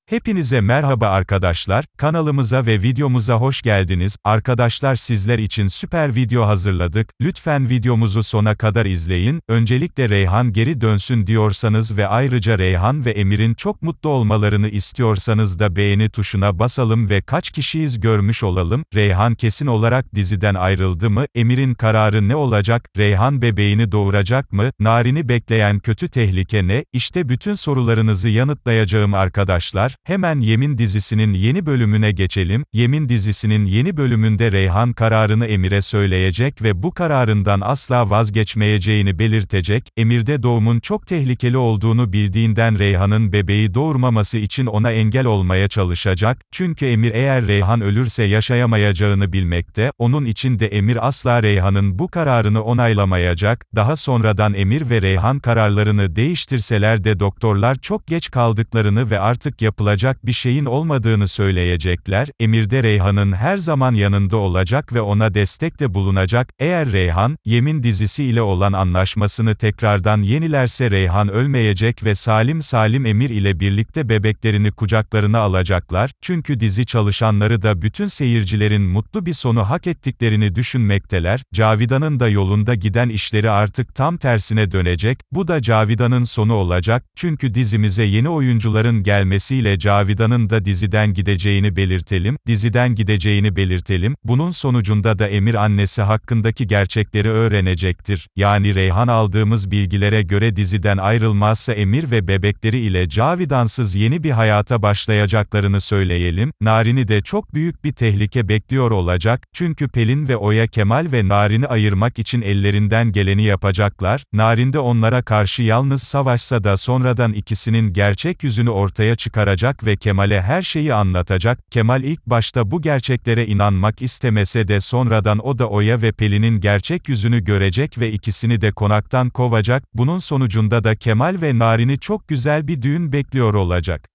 Hepinize merhaba arkadaşlar, kanalımıza ve videomuza hoş geldiniz. Arkadaşlar sizler için süper video hazırladık. Lütfen videomuzu sona kadar izleyin. Öncelikle Reyhan geri dönsün diyorsanız ve ayrıca Reyhan ve Emir'in çok mutlu olmalarını istiyorsanız da beğeni tuşuna basalım ve kaç kişiyiz görmüş olalım. Reyhan kesin olarak diziden ayrıldı mı? Emir'in kararı ne olacak? Reyhan bebeğini doğuracak mı? Narin'i bekleyen kötü tehlike ne? İşte bütün sorularınızı yanıtlayacağım arkadaşlar. Hemen Yemin dizisinin yeni bölümüne geçelim. Yemin dizisinin yeni bölümünde Reyhan kararını Emir'e söyleyecek ve bu kararından asla vazgeçmeyeceğini belirtecek. Emir'de doğumun çok tehlikeli olduğunu bildiğinden Reyhan'ın bebeği doğurmaması için ona engel olmaya çalışacak. Çünkü Emir eğer Reyhan ölürse yaşayamayacağını bilmekte. Onun için de Emir asla Reyhan'ın bu kararını onaylamayacak. Daha sonradan Emir ve Reyhan kararlarını değiştirseler de doktorlar çok geç kaldıklarını ve artık yapılacak bir şeyin olmadığını söyleyecekler. Emir de Reyhan'ın her zaman yanında olacak ve ona destekte bulunacak. Eğer Reyhan, Yemin dizisi ile olan anlaşmasını tekrardan yenilerse Reyhan ölmeyecek ve salim salim Emir ile birlikte bebeklerini kucaklarına alacaklar. Çünkü dizi çalışanları da bütün seyircilerin mutlu bir sonu hak ettiklerini düşünmekteler. Cavidan'ın da yolunda giden işleri artık tam tersine dönecek. Bu da Cavidan'ın sonu olacak. Çünkü dizimize yeni oyuncuların gelmesiyle Cavidan'ın da diziden gideceğini belirtelim. Bunun sonucunda da Emir annesi hakkındaki gerçekleri öğrenecektir. Yani Reyhan aldığımız bilgilere göre diziden ayrılmazsa Emir ve bebekleri ile Cavidan'sız yeni bir hayata başlayacaklarını söyleyelim. Narin'i de çok büyük bir tehlike bekliyor olacak. Çünkü Pelin ve Oya Kemal ve Narin'i ayırmak için ellerinden geleni yapacaklar. Narin de onlara karşı yalnız savaşsa da sonradan ikisinin gerçek yüzünü ortaya çıkaracak ve Kemal'e her şeyi anlatacak. Kemal ilk başta bu gerçeklere inanmak istemese de sonradan o da Oya ve Pelin'in gerçek yüzünü görecek ve ikisini de konaktan kovacak. Bunun sonucunda da Kemal ve Narin'i çok güzel bir düğün bekliyor olacak.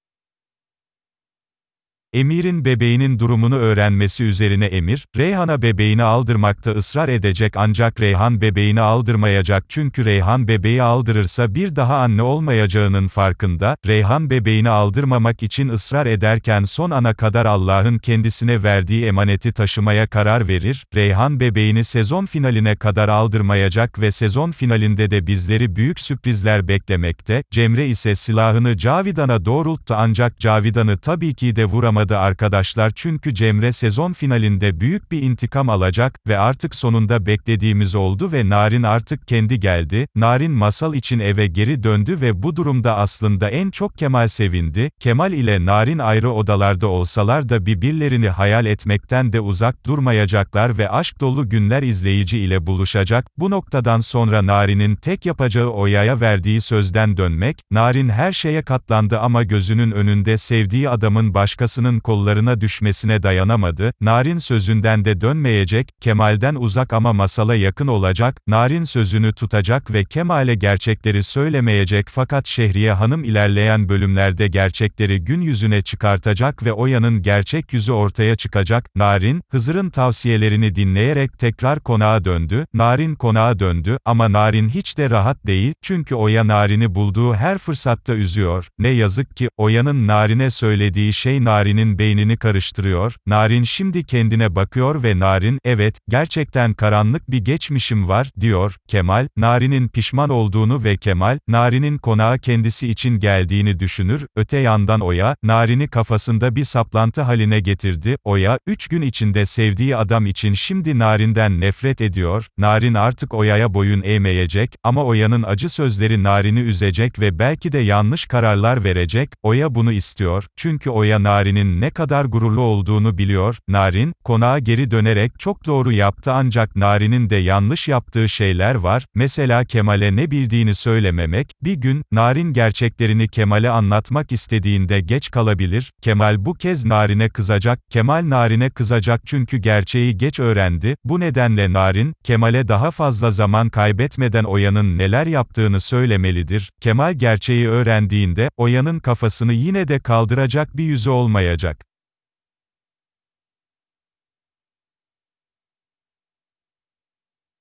Emir'in bebeğinin durumunu öğrenmesi üzerine Emir, Reyhan'a bebeğini aldırmakta ısrar edecek ancak Reyhan bebeğini aldırmayacak çünkü Reyhan bebeği aldırırsa bir daha anne olmayacağının farkında. Reyhan bebeğini aldırmamak için ısrar ederken son ana kadar Allah'ın kendisine verdiği emaneti taşımaya karar verir. Reyhan bebeğini sezon finaline kadar aldırmayacak ve sezon finalinde de bizleri büyük sürprizler beklemekte. Cemre ise silahını Cavidan'a doğrulttu ancak Cavidan'ı tabii ki de vuramadı arkadaşlar çünkü Cemre sezon finalinde büyük bir intikam alacak ve artık sonunda beklediğimiz oldu ve Narin artık kendi geldi. Narin masal için eve geri döndü ve bu durumda aslında en çok Kemal sevindi. Kemal ile Narin ayrı odalarda olsalar da birbirlerini hayal etmekten de uzak durmayacaklar ve aşk dolu günler izleyici ile buluşacak. Bu noktadan sonra Narin'in tek yapacağı Oya'ya verdiği sözden dönmek. Narin her şeye katlandı ama gözünün önünde sevdiği adamın başkasının kollarına düşmesine dayanamadı. Narin sözünden de dönmeyecek, Kemal'den uzak ama masala yakın olacak. Narin sözünü tutacak ve Kemal'e gerçekleri söylemeyecek fakat Şehriye Hanım ilerleyen bölümlerde gerçekleri gün yüzüne çıkartacak ve Oya'nın gerçek yüzü ortaya çıkacak. Narin, Hızır'ın tavsiyelerini dinleyerek tekrar konağa döndü. Narin konağa döndü ama Narin hiç de rahat değil çünkü Oya Narin'i bulduğu her fırsatta üzüyor. Ne yazık ki, Oya'nın Narin'e söylediği şey Narin'in beynini karıştırıyor. Narin şimdi kendine bakıyor ve Narin, evet, gerçekten karanlık bir geçmişim var, diyor. Kemal, Narin'in pişman olduğunu ve Kemal, Narin'in konağa kendisi için geldiğini düşünür. Öte yandan Oya, Narin'i kafasında bir saplantı haline getirdi. Oya, 3 gün içinde sevdiği adam için şimdi Narin'den nefret ediyor. Narin artık Oya'ya boyun eğmeyecek ama Oya'nın acı sözleri Narin'i üzecek ve belki de yanlış kararlar verecek. Oya bunu istiyor. Çünkü Oya Narin'in ne kadar gururlu olduğunu biliyor. Narin, konağa geri dönerek çok doğru yaptı ancak Narin'in de yanlış yaptığı şeyler var. Mesela Kemal'e ne bildiğini söylememek. Bir gün, Narin gerçeklerini Kemal'e anlatmak istediğinde geç kalabilir. Kemal bu kez Narin'e kızacak. Kemal Narin'e kızacak çünkü gerçeği geç öğrendi. Bu nedenle Narin, Kemal'e daha fazla zaman kaybetmeden Oya'nın neler yaptığını söylemelidir. Kemal gerçeği öğrendiğinde, Oya'nın kafasını yine de kaldıracak bir yüzü olmayacak.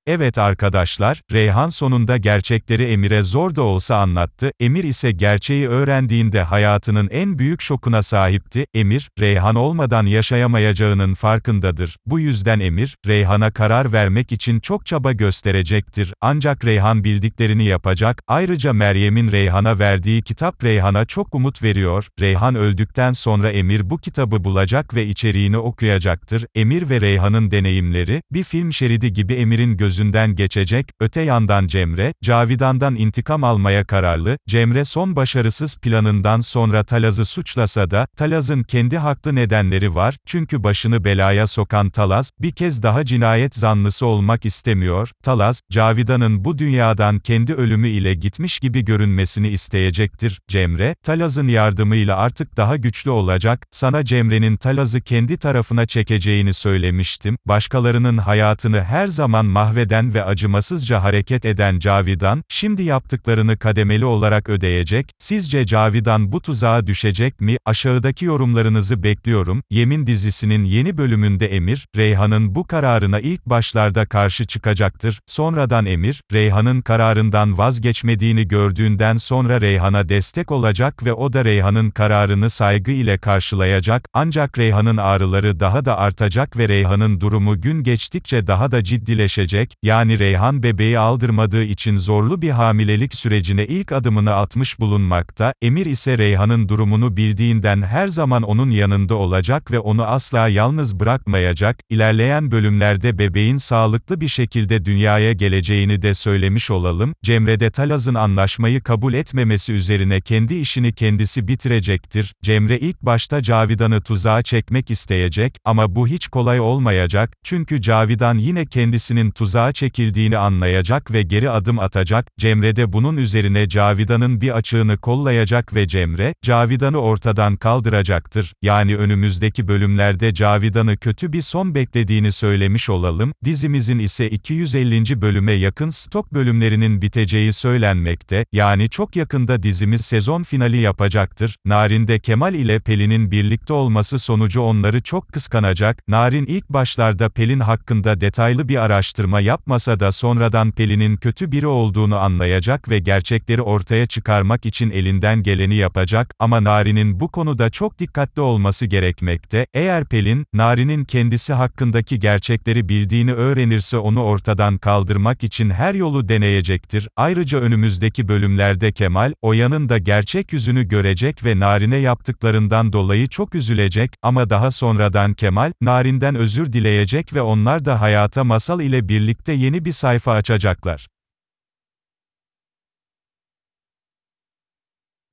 Evet arkadaşlar, Reyhan sonunda gerçekleri Emir'e zor da olsa anlattı, Emir ise gerçeği öğrendiğinde hayatının en büyük şokuna sahipti. Emir, Reyhan olmadan yaşayamayacağının farkındadır. Bu yüzden Emir, Reyhan'a karar vermek için çok çaba gösterecektir. Ancak Reyhan bildiklerini yapacak. Ayrıca Meryem'in Reyhan'a verdiği kitap Reyhan'a çok umut veriyor. Reyhan öldükten sonra Emir bu kitabı bulacak ve içeriğini okuyacaktır. Emir ve Reyhan'ın deneyimleri, bir film şeridi gibi Emir'in gözünden geçecek. Öte yandan Cemre, Cavidan'dan intikam almaya kararlı. Cemre son başarısız planından sonra Talaz'ı suçlasa da, Talaz'ın kendi haklı nedenleri var. Çünkü başını belaya sokan Talaz, bir kez daha cinayet zanlısı olmak istemiyor. Talaz, Cavidan'ın bu dünyadan kendi ölümü ile gitmiş gibi görünmesini isteyecektir. Cemre, Talaz'ın yardımıyla artık daha güçlü olacak. Sana Cemre'nin Talaz'ı kendi tarafına çekeceğini söylemiştim. Başkalarının hayatını her zaman mahveden ve acımasızca hareket eden Cavidan, şimdi yaptıklarını kademeli olarak ödeyecek. Sizce Cavidan bu tuzağa düşecek mi? Aşağıdaki yorumlarınızı bekliyorum. Yemin dizisinin yeni bölümünde Emir, Reyhan'ın bu kararına ilk başlarda karşı çıkacaktır. Sonradan Emir, Reyhan'ın kararından vazgeçmediğini gördüğünden sonra Reyhan'a destek olacak ve o da Reyhan'ın kararını saygı ile karşılayacak. Ancak Reyhan'ın ağrıları daha da artacak ve Reyhan'ın durumu gün geçtikçe daha da ciddileşecek. Yani Reyhan bebeği aldırmadığı için zorlu bir hamilelik sürecine ilk adımını atmış bulunmakta. Emir ise Reyhan'ın durumunu bildiğinden her zaman onun yanında olacak ve onu asla yalnız bırakmayacak. İlerleyen bölümlerde bebeğin sağlıklı bir şekilde dünyaya geleceğini de söylemiş olalım. Cemre de Talaz'ın anlaşmayı kabul etmemesi üzerine kendi işini kendisi bitirecektir. Cemre ilk başta Cavidan'ı tuzağa çekmek isteyecek ama bu hiç kolay olmayacak. Çünkü Cavidan yine kendisinin tuzağa çekildiğini anlayacak ve geri adım atacak. Cemre de bunun üzerine Cavidan'ın bir açığını kollayacak ve Cemre, Cavidan'ı ortadan kaldıracaktır. Yani önümüzdeki bölümlerde Cavidan'ı kötü bir son beklediğini söylemiş olalım. Dizimizin ise 250. bölüme yakın stok bölümlerinin biteceği söylenmekte. Yani çok yakında dizimiz sezon finali yapacaktır. Narin de Kemal ile Pelin'in birlikte olması sonucu onları çok kıskanacak. Narin ilk başlarda Pelin hakkında detaylı bir araştırma yapmasa da sonradan Pelin'in kötü biri olduğunu anlayacak ve gerçekleri ortaya çıkarmak için elinden geleni yapacak. Ama Narin'in bu konuda çok dikkatli olması gerekmekte. Eğer Pelin, Narin'in kendisi hakkındaki gerçekleri bildiğini öğrenirse onu ortadan kaldırmak için her yolu deneyecektir. Ayrıca önümüzdeki bölümlerde Kemal, Oya'nın da gerçek yüzünü görecek ve Narin'e yaptıklarından dolayı çok üzülecek ama daha sonradan Kemal, Narin'den özür dileyecek ve onlar da hayata Masal ile birlikte yeni bir sayfa açacaklar.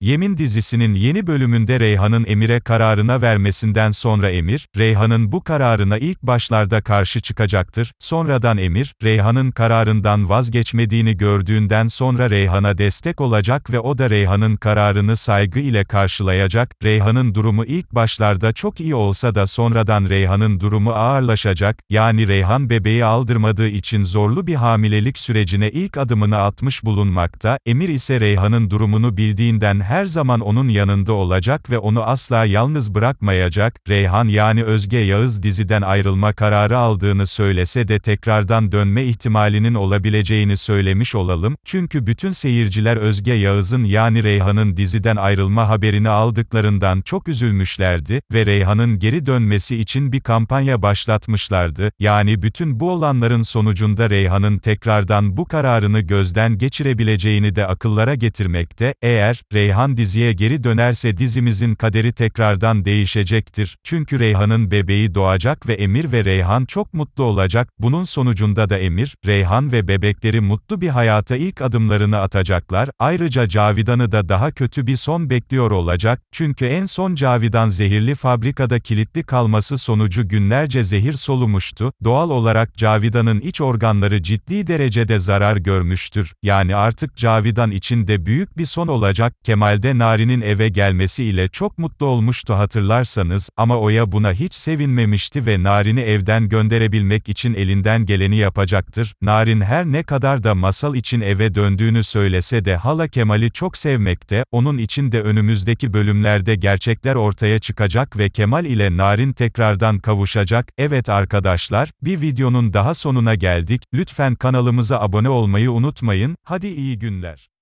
Yemin dizisinin yeni bölümünde Reyhan'ın Emir'e kararına vermesinden sonra Emir, Reyhan'ın bu kararına ilk başlarda karşı çıkacaktır. Sonradan Emir, Reyhan'ın kararından vazgeçmediğini gördüğünden sonra Reyhan'a destek olacak ve o da Reyhan'ın kararını saygı ile karşılayacak. Reyhan'ın durumu ilk başlarda çok iyi olsa da sonradan Reyhan'ın durumu ağırlaşacak. Yani Reyhan bebeği aldırmadığı için zorlu bir hamilelik sürecine ilk adımını atmış bulunmakta. Emir ise Reyhan'ın durumunu bildiğinden her zaman onun yanında olacak ve onu asla yalnız bırakmayacak. Reyhan yani Özge Yağız diziden ayrılma kararı aldığını söylese de tekrardan dönme ihtimalinin olabileceğini söylemiş olalım. Çünkü bütün seyirciler Özge Yağız'ın yani Reyhan'ın diziden ayrılma haberini aldıklarından çok üzülmüşlerdi ve Reyhan'ın geri dönmesi için bir kampanya başlatmışlardı. Yani bütün bu olanların sonucunda Reyhan'ın tekrardan bu kararını gözden geçirebileceğini de akıllara getirmekte. Eğer Reyhan diziye geri dönerse dizimizin kaderi tekrardan değişecektir. Çünkü Reyhan'ın bebeği doğacak ve Emir ve Reyhan çok mutlu olacak. Bunun sonucunda da Emir, Reyhan ve bebekleri mutlu bir hayata ilk adımlarını atacaklar. Ayrıca Cavidan'ı da daha kötü bir son bekliyor olacak. Çünkü en son Cavidan zehirli fabrikada kilitli kalması sonucu günlerce zehir solumuştu. Doğal olarak Cavidan'ın iç organları ciddi derecede zarar görmüştür. Yani artık Cavidan için de büyük bir son olacak. Kemal Normalde Narin'in eve gelmesiyle çok mutlu olmuştu hatırlarsanız, ama Oya buna hiç sevinmemişti ve Narin'i evden gönderebilmek için elinden geleni yapacaktır. Narin her ne kadar da Masal için eve döndüğünü söylese de hala Kemal'i çok sevmekte, onun için de önümüzdeki bölümlerde gerçekler ortaya çıkacak ve Kemal ile Narin tekrardan kavuşacak. Evet arkadaşlar, bir videonun daha sonuna geldik. Lütfen kanalımıza abone olmayı unutmayın. Hadi iyi günler.